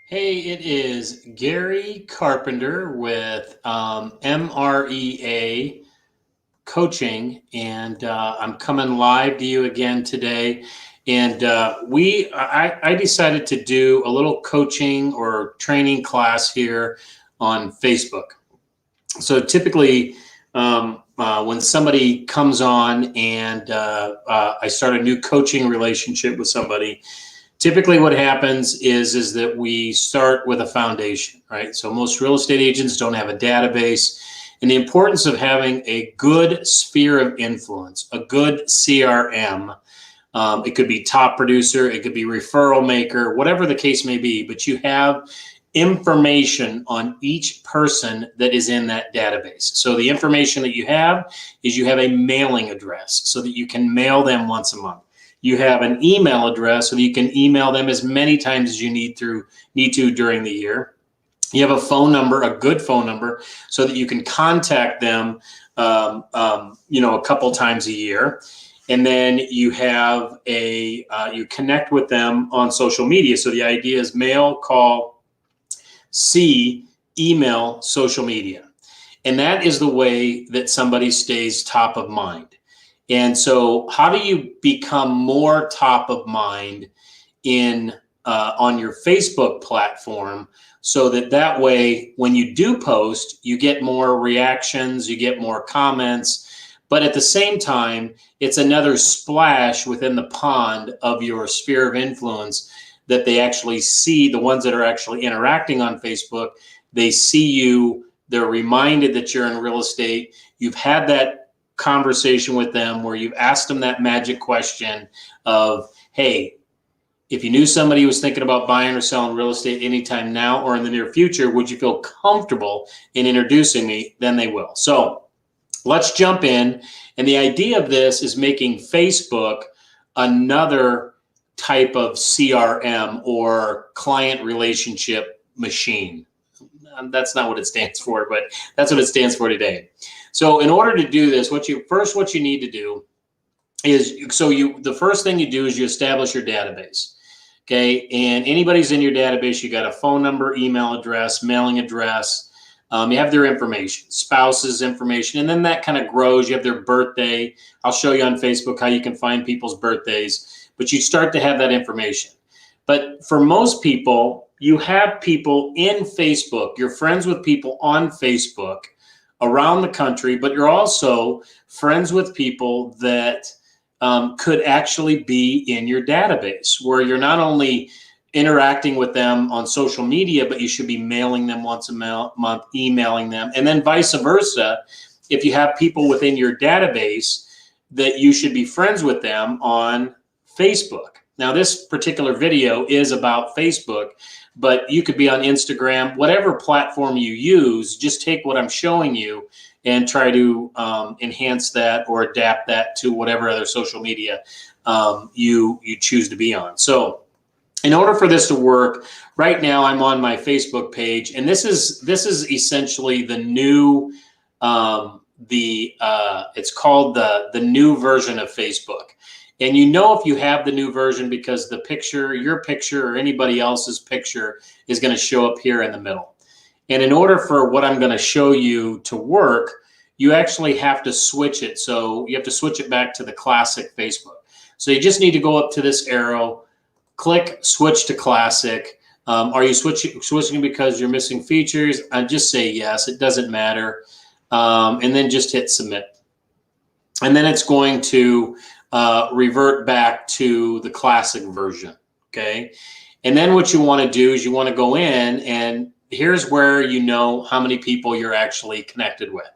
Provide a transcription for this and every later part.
Hey, it is Gary Carpenter with MREA Coaching, and I'm coming live to you again today. And I decided to do a little coaching or training class here on Facebook. So typically, when somebody comes on and I start a new coaching relationship with somebody, typically what happens is that we start with a foundation, right? So most real estate agents don't have a database, and the importance of having a good sphere of influence, a good CRM. It could be top producer, it could be referral maker, whatever the case may be, but you have information on each person that is in that database. So the information that you have is you have a mailing address so that you can mail them once a month. You have an email address so that you can email them as many times as you need to during the year. You have a phone number, a good phone number, so that you can contact them, a couple times a year. And then you have you connect with them on social media. So the idea is mail, call, see, email, social media. And that is the way that somebody stays top of mind. And so how do you become more top of mind on your Facebook platform, so that way when you do post, you get more reactions, you get more comments, but at the same time, it's another splash within the pond of your sphere of influence that they actually see. The ones that are actually interacting on Facebook, they see you, they're reminded that you're in real estate. You've had that conversation with them where you've asked them that magic question of, hey, if you knew somebody was thinking about buying or selling real estate anytime now or in the near future, would you feel comfortable in introducing me? Then they will. So let's jump in. And the idea of this is making Facebook another type of CRM or client relationship machine. That's not what it stands for, but that's what it stands for today. So in order to do this, what you need to do is, the first thing you do is you establish your database. Okay. And anybody's in your database, you got a phone number, email address, mailing address. You have their information, spouse's information, and then that kind of grows. You have their birthday. I'll show you on Facebook how you can find people's birthdays, but you start to have that information. But for most people, you have people in Facebook, you're friends with people on Facebook around the country, but you're also friends with people that could actually be in your database, where you're not only interacting with them on social media, but you should be mailing them once a month, emailing them, and then vice versa. If you have people within your database, that you should be friends with them on Facebook. Now, this particular video is about Facebook, but you could be on Instagram, whatever platform you use. Just take what I'm showing you and try to enhance that or adapt that to whatever other social media you choose to be on. So in order for this to work, right now I'm on my Facebook page, and this is essentially the new it's called the new version of Facebook. And you know if you have the new version because the picture, your picture or anybody else's picture is going to show up here in the middle. And in order for what I'm going to show you to work, you actually have to switch it. So you have to switch it back to the classic Facebook. So you just need to go up to this arrow, click switch to classic. Are you switching because you're missing features? Just say yes, it doesn't matter. And then just hit submit. And then it's going to revert back to the classic version, okay? And then what you want to do is you want to go in, and here's where you know how many people you're actually connected with.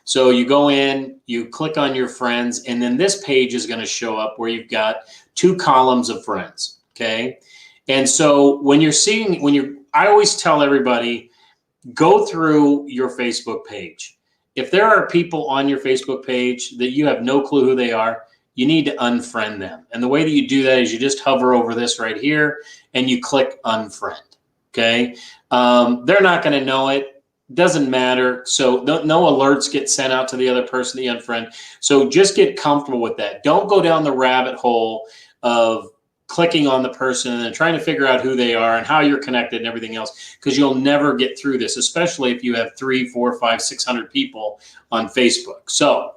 So you go in, you click on your friends, and then this page is going to show up where you've got two columns of friends, okay? And so when I always tell everybody, go through your Facebook page. If there are people on your Facebook page that you have no clue who they are, you need to unfriend them. And the way that you do that is you just hover over this right here and you click unfriend, okay? They're not going to know it. Doesn't matter. So no alerts get sent out to the other person that you unfriend. So just get comfortable with that. Don't go down the rabbit hole of clicking on the person and then trying to figure out who they are and how you're connected and everything else, because you'll never get through this, especially if you have 3, 4, 5, 600 people on Facebook. So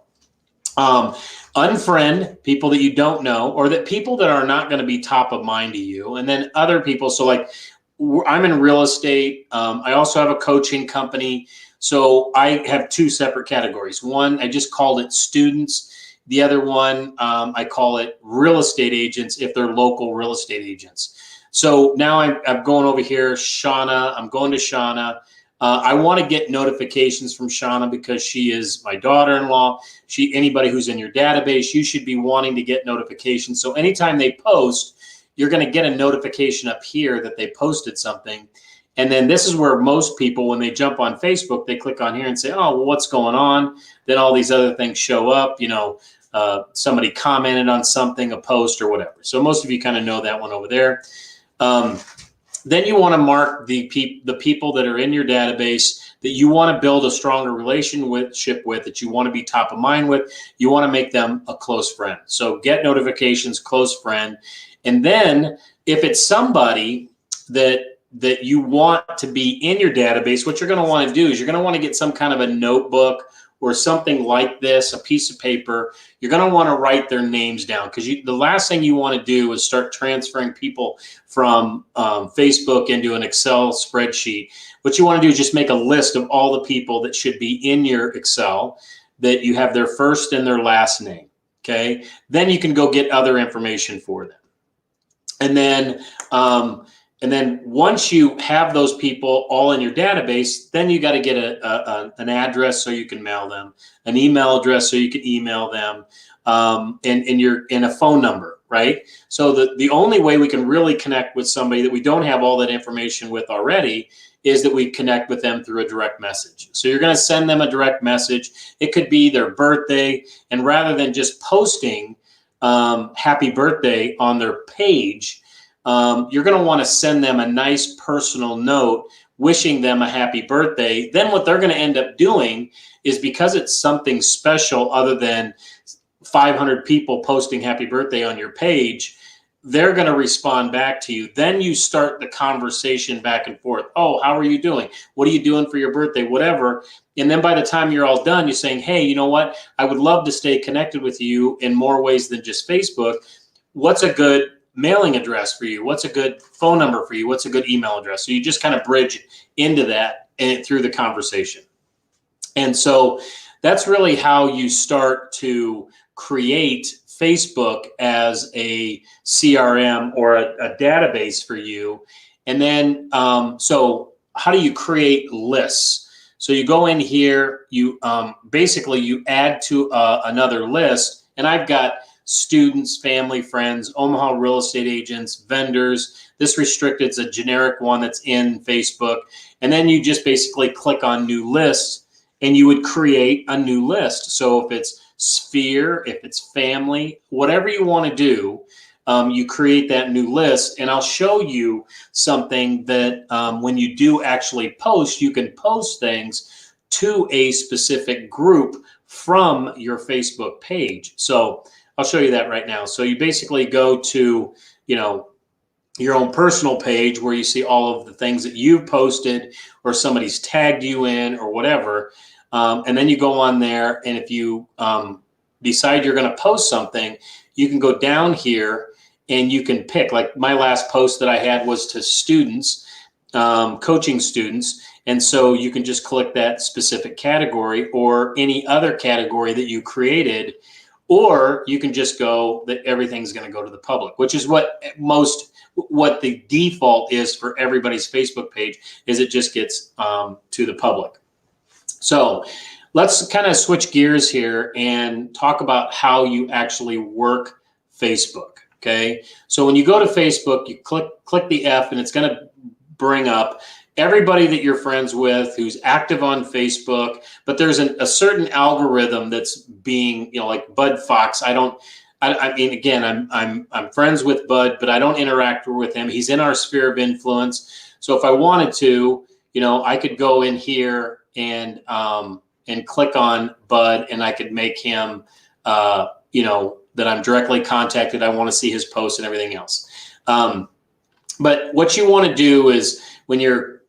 unfriend people that you don't know, or that people that are not going to be top of mind to you. And then other people. So like I'm in real estate. I also have a coaching company. So I have 2 separate categories. One, I just called it students. The other one, I call it real estate agents if they're local real estate agents. So now I'm going over here, Shauna. I'm going to Shauna. I want to get notifications from Shauna because she is my daughter-in-law. Anybody who's in your database, you should be wanting to get notifications. So anytime they post, you're going to get a notification up here that they posted something. And then this is where most people, when they jump on Facebook, they click on here and say, oh, well, what's going on? Then all these other things show up, somebody commented on something, a post or whatever. So most of you kind of know that one over there. Then you want to mark the people that are in your database that you want to build a stronger relationship with, that you want to be top of mind with. You want to make them a close friend. So get notifications, close friend. And then if it's somebody that you want to be in your database, what you're going to want to do is you're going to want to get some kind of a notebook or something like this, a piece of paper. You're going to want to write their names down, because the last thing you want to do is start transferring people from Facebook into an Excel spreadsheet. What you want to do is just make a list of all the people that should be in your Excel, that you have their first and their last name. Okay. Then you can go get other information for them. And then once you have those people all in your database, then you got to get an address so you can mail them, an email address so you can email them, and a phone number, right? So the only way we can really connect with somebody that we don't have all that information with already is that we connect with them through a direct message. So you're going to send them a direct message. It could be their birthday, and rather than just posting happy birthday on their page, you're going to want to send them a nice personal note wishing them a happy birthday. Then what they're going to end up doing is, because it's something special other than 500 people posting happy birthday on your page, they're going to respond back to you. Then you start the conversation back and forth. Oh, how are you doing? What are you doing for your birthday? Whatever. And then by the time you're all done, you're saying, hey, you know what? I would love to stay connected with you in more ways than just Facebook. What's a good mailing address for you? What's a good phone number for you? What's a good email address? So you just kind of bridge into that and through the conversation. And so that's really how you start to create Facebook as a CRM or a database for you. And then, so how do you create lists? So you go in here, you basically you add to another list, and I've got students, family, friends, Omaha real estate agents, vendors. This restricted is a generic one that's in Facebook. And then you just basically click on new lists, and you would create a new list. So if it's sphere, if it's family, whatever you want to do, you create that new list. And I'll show you something that when you do actually post, you can post things to a specific group from your Facebook page. So I'll show you that right now. So you basically go to, your own personal page where you see all of the things that you've posted or somebody's tagged you in or whatever. And then you go on there, and if you decide you're going to post something, you can go down here and you can pick. Like my last post that I had was to students, coaching students. And so you can just click that specific category or any other category that you created, or you can just go that everything's going to go to the public, which is what the default is for everybody's Facebook page, is it just gets to the public. So let's kind of switch gears here and talk about how you actually work Facebook. Okay. So when you go to Facebook, you click the F, and it's going to bring up everybody that you're friends with who's active on Facebook. But there's a certain algorithm that's being, like Bud Fox. I mean, again, I'm friends with Bud, but I don't interact with him. He's in our sphere of influence. So if I wanted to, I could go in here and click on Bud, and I could make him, that I'm directly contacted. I want to see his posts and everything else. But what you want to do is when you're,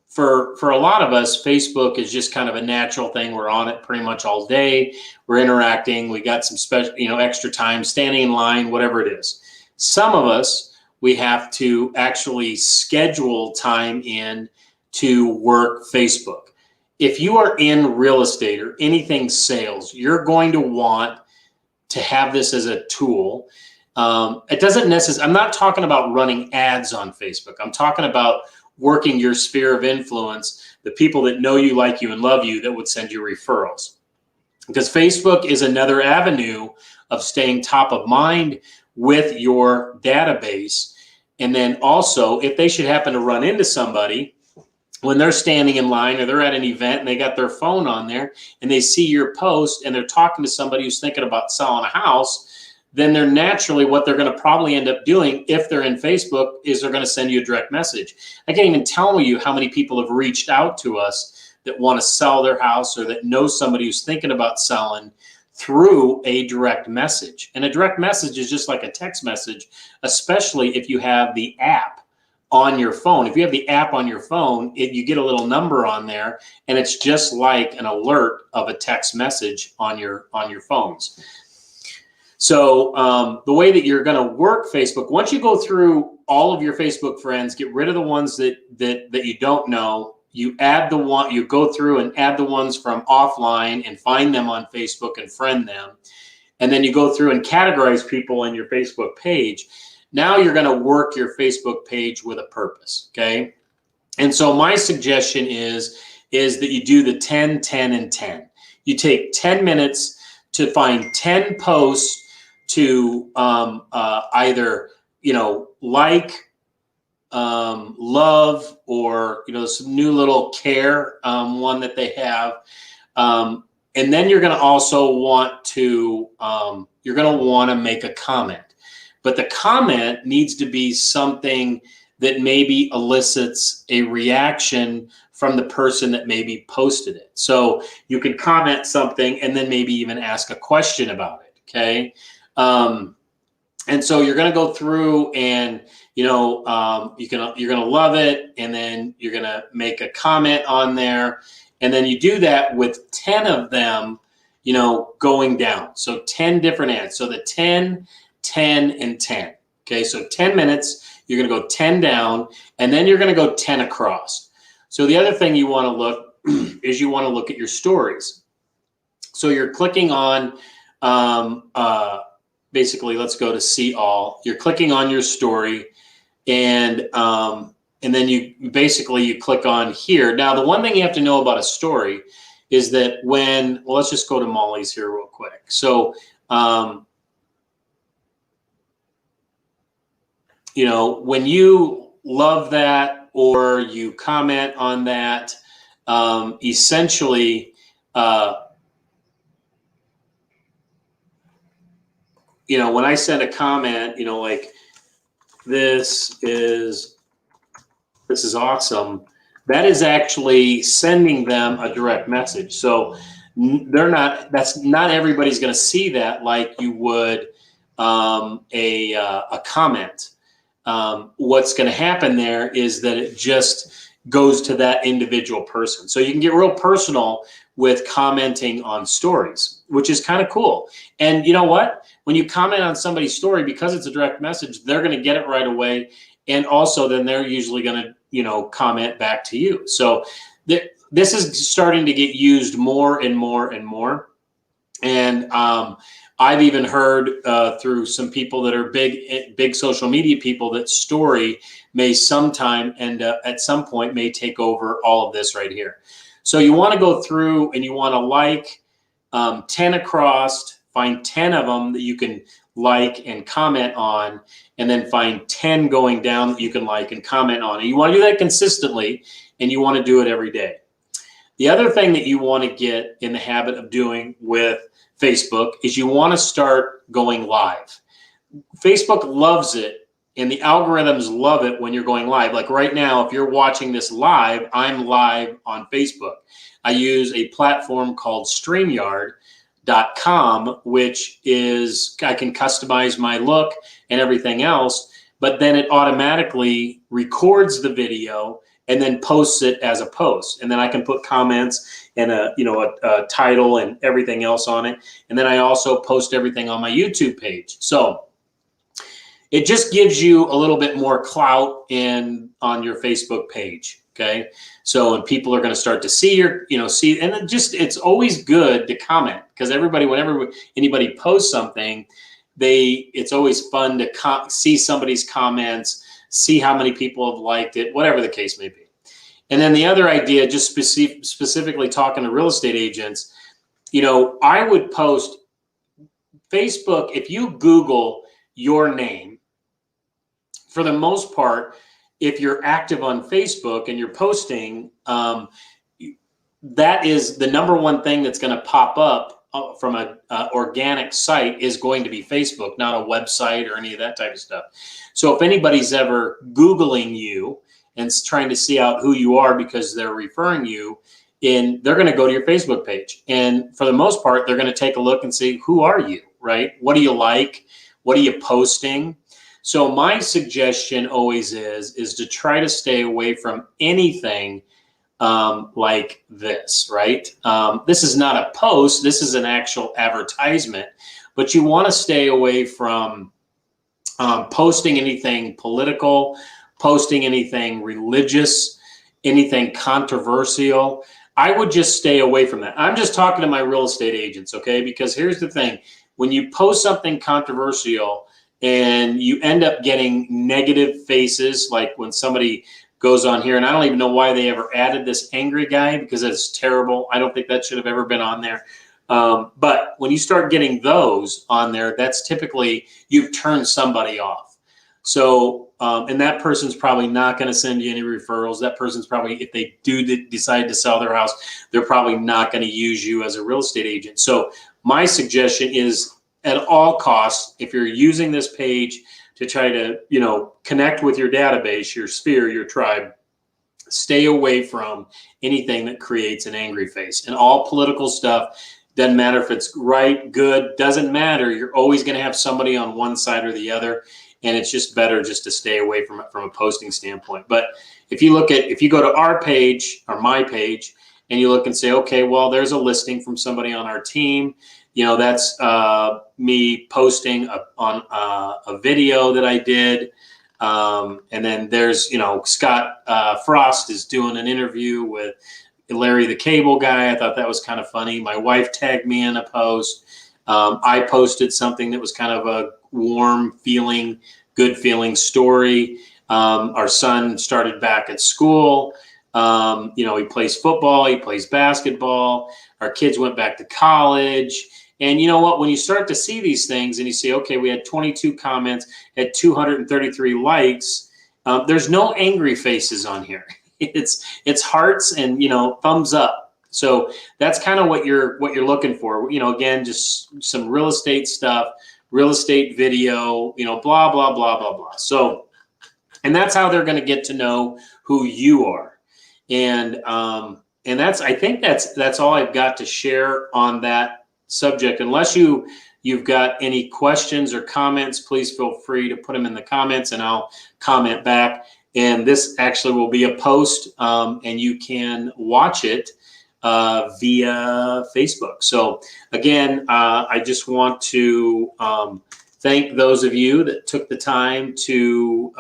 for a lot of us, Facebook is just kind of a natural thing. We're on it pretty much all day. We're interacting. We got some special, extra time, standing in line, whatever it is. Some of us, we have to actually schedule time in to work Facebook. If you are in real estate or anything sales, you're going to want to have this as a tool. It doesn't necessarily, I'm not talking about running ads on Facebook. I'm talking about working your sphere of influence, the people that know you, like you, and love you that would send you referrals. Because Facebook is another avenue of staying top of mind with your database. And then also, if they should happen to run into somebody when they're standing in line or they're at an event and they got their phone on there and they see your post and they're talking to somebody who's thinking about selling a house, then they're naturally, what they're going to probably end up doing if they're in Facebook is they're going to send you a direct message. I can't even tell you how many people have reached out to us that want to sell their house or that know somebody who's thinking about selling through a direct message. And a direct message is just like a text message, especially if you have the app on your phone. If you have the app on your phone, you get a little number on there, and it's just like an alert of a text message on your phones. So the way that you're going to work Facebook, once you go through all of your Facebook friends, get rid of the ones that you don't know, you go through and add the ones from offline and find them on Facebook and friend them. And then you go through and categorize people in your Facebook page. Now you're going to work your Facebook page with a purpose, okay? And so my suggestion is that you do the 10, 10, and 10. You take 10 minutes to find 10 posts to either, like, love, or, some new little care one that they have. And then you're going to also want to, make a comment. But the comment needs to be something that maybe elicits a reaction from the person that maybe posted it. So you can comment something and then maybe even ask a question about it, okay? And so you're going to go through and, you're going to love it, and then you're going to make a comment on there. And then you do that with 10 of them, going down. So 10 different ads. So the 10, 10, and 10. Okay, so 10 minutes, you're going to go 10 down, and then you're going to go 10 across. So the other thing you want to look is you want to look at your stories. So you're clicking on, basically, let's go to see all. You're clicking on your story, and then you click on here. Now, the one thing you have to know about a story is that let's just go to Molly's here real quick. So, when you love that or you comment on that, essentially, when I send a comment, like this is awesome, that is actually sending them a direct message. So not everybody's going to see that like you would a comment. What's going to happen there is that it just goes to that individual person. So you can get real personal with commenting on stories, which is kind of cool. And you know what? When you comment on somebody's story, because it's a direct message, they're going to get it right away. And also then they're usually going to, comment back to you. So this is starting to get used more and more and more. And I've even heard through some people that are big social media people that story may sometime and at some point may take over all of this right here. So you want to go through and you want to like 10 across, find 10 of them that you can like and comment on, and then find 10 going down that you can like and comment on. And you want to do that consistently, and you want to do it every day. The other thing that you want to get in the habit of doing with Facebook is you want to start going live. Facebook loves it, and the algorithms love it when you're going live. Like right now, if you're watching this live, I'm live on Facebook. I use a platform called StreamYard.com, which is, I can customize my look and everything else. but then it automatically records the video and then posts it as a post. And then I can put comments and a title and everything else on it. And then I also post everything on my YouTube page. So it just gives you a little bit more clout on your Facebook page. Okay. So when people are going to start to see and it's always good to comment, because whenever anybody posts something, it's always fun to see somebody's comments, see how many people have liked it, whatever the case may be. And then the other idea, just specifically talking to real estate agents, I would post Facebook. If you Google your name, for the most part, if you're active on Facebook and you're posting, that is the number one thing that's going to pop up from an organic site is going to be Facebook, not a website or any of that type of stuff. So if anybody's ever Googling you and trying to see out who you are because they're referring you, they're going to go to your Facebook page. And for the most part, they're going to take a look and see, who are you, right? What do you like? What are you posting? So my suggestion always is to try to stay away from anything like this, right? This is not a post. This is an actual advertisement, but you want to stay away from posting anything political, posting anything religious, anything controversial. I would just stay away from that. I'm just talking to my real estate agents, okay? Because here's the thing. When you post something controversial and you end up getting negative faces, like when somebody goes on here, and I don't even know why they ever added this angry guy, because it's terrible. I don't think that should have ever been on there. But when you start getting those on there, that's typically you've turned somebody off. So, and that person's probably not going to send you any referrals. That person's probably, if they do decide to sell their house, they're probably not going to use you as a real estate agent. So my suggestion is, at all costs, if you're using this page to try to, connect with your database, your sphere, your tribe, stay away from anything that creates an angry face. And all political stuff, doesn't matter if it's right, good, doesn't matter. You're always going to have somebody on one side or the other. And it's just better just to stay away from it from a posting standpoint. But if you go to our page or my page and you look and say, okay, well, there's a listing from somebody on our team. That's me posting on a video that I did. And then there's, Scott Frost is doing an interview with Larry the Cable Guy. I thought that was kind of funny. My wife tagged me in a post. I posted something that was kind of a warm feeling, good feeling story. Our son started back at school. He plays football, he plays basketball. Our kids went back to college. And you know what, when you start to see these things and you see, okay, we had 22 comments, had 233 likes, there's no angry faces on here. It's hearts and, thumbs up. So that's kind of what you're looking for. Again, just some real estate stuff, real estate video, blah, blah, blah, blah, blah. So, and that's how they're going to get to know who you are. And I think that's all I've got to share on that subject. Unless you've got any questions or comments, please feel free to put them in the comments and I'll comment back. And this actually will be a post and you can watch it via Facebook. So again, I just want to thank those of you that took the time to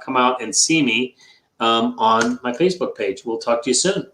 come out and see me on my Facebook page. We'll talk to you soon.